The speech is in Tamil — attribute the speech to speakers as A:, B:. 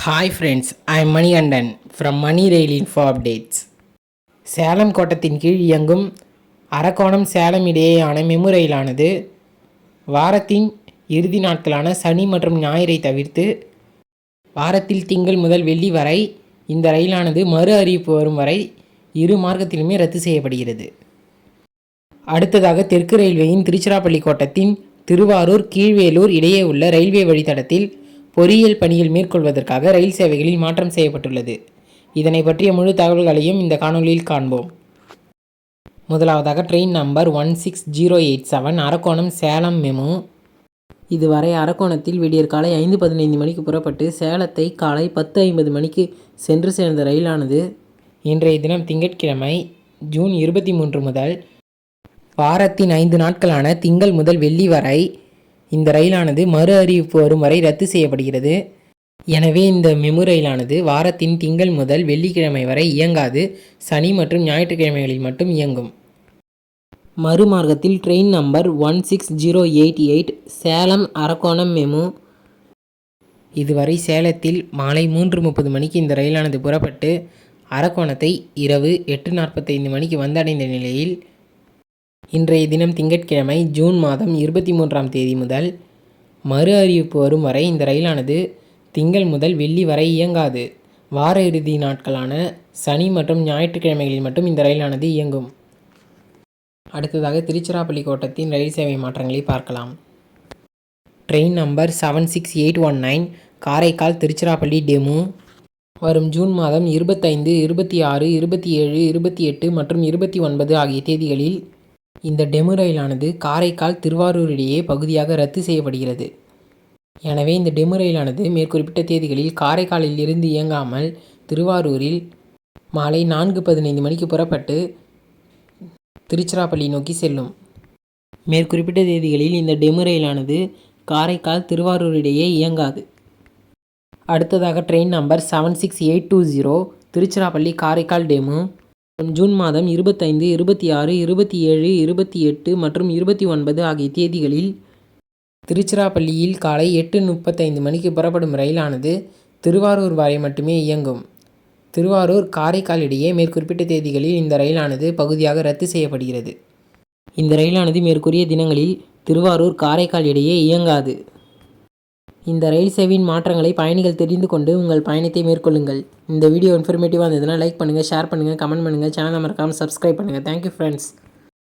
A: Hi friends, I am Manikandan from Money Rail Info Updates. Salem கோட்டத்தின் கீழ் இயங்கும் அரக்கோணம் சேலம் இடையேயான மெமு ரயிலானது வாரத்தின் இறுதி நாட்களான சனி மற்றும் ஞாயிறை தவிர்த்து வாரத்தில் திங்கள் முதல் வெள்ளி வரை இந்த ரயிலானது மறு அறிவிப்பு வரும் வரை இரு மார்க்கத்திலுமே ரத்து செய்யப்படுகிறது. அடுத்ததாக தெற்கு ரயில்வேயின் திருச்சிராப்பள்ளி கோட்டத்தின் திருவாரூர் கீழ்வேலூர் இடையே உள்ள ரயில்வே வழித்தடத்தில் பொறியியல் பணிகள் மேற்கொள்வதற்காக ரயில் சேவைகளில் மாற்றம் செய்யப்பட்டுள்ளது. இதனை பற்றிய முழு தகவல்களையும் இந்த காணொலியில் காண்போம். முதலாவதாக train number 16087 Arakkonam Salem MEMU. இதுவரை அரக்கோணத்தில் விடியற்காலை 5:15 மணிக்கு புறப்பட்டு சேலத்தை காலை 10:50 மணிக்கு சென்று சேர்ந்த ரயிலானது இன்றைய தினம் திங்கட்கிழமை ஜூன் 23 முதல் வாரத்தின் 5 நாட்களான திங்கள் முதல் வெள்ளி வரை இந்த ரயிலானது மறு அறிவிப்பு வரும் வரை ரத்து செய்யப்படுகிறது. எனவே இந்த மெமு ரயிலானது வாரத்தின் திங்கள் முதல் வெள்ளிக்கிழமை வரை இயங்காது. சனி மற்றும் ஞாயிற்றுக்கிழமைகளில் மட்டும் இயங்கும். மறுமார்க்கத்தில் train number 16088 Salem Arakkonam MEMU. இதுவரை சேலத்தில் மாலை 3:30 மணிக்கு இந்த ரயிலானது புறப்பட்டு அரக்கோணத்தை இரவு 8:45 மணிக்கு வந்தடைந்த நிலையில் இன்றைய தினம் திங்கட்கிழமை ஜூன் மாதம் 23ஆம் தேதி முதல் மறு அறிவிப்பு வரும் வரை இந்த ரயிலானது திங்கள் முதல் வெள்ளி வரை இயங்காது. வார இறுதி நாட்களான சனி மற்றும் ஞாயிற்றுக்கிழமைகளில் மட்டும் இந்த ரயிலானது இயங்கும். அடுத்ததாக திருச்சிராப்பள்ளி கோட்டத்தின் ரயில் சேவை மாற்றங்களை பார்க்கலாம். Train number 76819 Karaikal Tiruchirappalli DEMU. வரும் ஜூன் மாதம் 25, 26, 27, 28 மற்றும் 29 ஆகிய தேதிகளில் இந்த டெமு ரயிலானது காரைக்கால் திருவாரூர் இடையே பகுதியாக ரத்து செய்யப்படுகிறது. எனவே இந்த டெமு ரயிலானது மேற்குறிப்பிட்ட தேதிகளில் காரைக்காலில் இருந்து இயங்காமல் திருவாரூரில் மாலை 4:15 மணிக்கு புறப்பட்டு திருச்சிராப்பள்ளி நோக்கி செல்லும். மேற்குறிப்பிட்ட தேதிகளில் இந்த டெமு ரயிலானது காரைக்கால் திருவாரூர் இடையே இயங்காது. அடுத்ததாக train number 76820 Tiruchirappalli Karaikal DEMU. June மாதம் 25, 26, 27, 28 மற்றும் 29 ஆகிய தேதிகளில் திருச்சிராப்பள்ளியில் காலை 8:35 மணிக்கு புறப்படும் ரயிலானது திருவாரூர் வரை மட்டுமே இயங்கும். திருவாரூர் காரைக்கால் இடையே மேற்குறிப்பிட்ட தேதிகளில் இந்த ரயிலானது பகுதியாக ரத்து செய்யப்படுகிறது. இந்த ரயிலானது மேற்கூறிய தினங்களில் திருவாரூர் காரைக்கால் இடையே இயங்காது. இந்த ரயில் சேவையின் மாற்றங்களை பயணிகள் தெரிந்து கொண்டு உங்கள் பயணத்தை மேற்கொள்ளுங்கள். இந்த வீடியோ இன்ஃபர்மேட்டிவாக இருந்ததுன்னா லைக் பண்ணுங்கள், ஷேர் பண்ணுங்கள், கமெண்ட் பண்ணுங்கள், சேனலை மறக்காமல் சப்ஸ்கிரைப் பண்ணுங்கள். Thank you friends.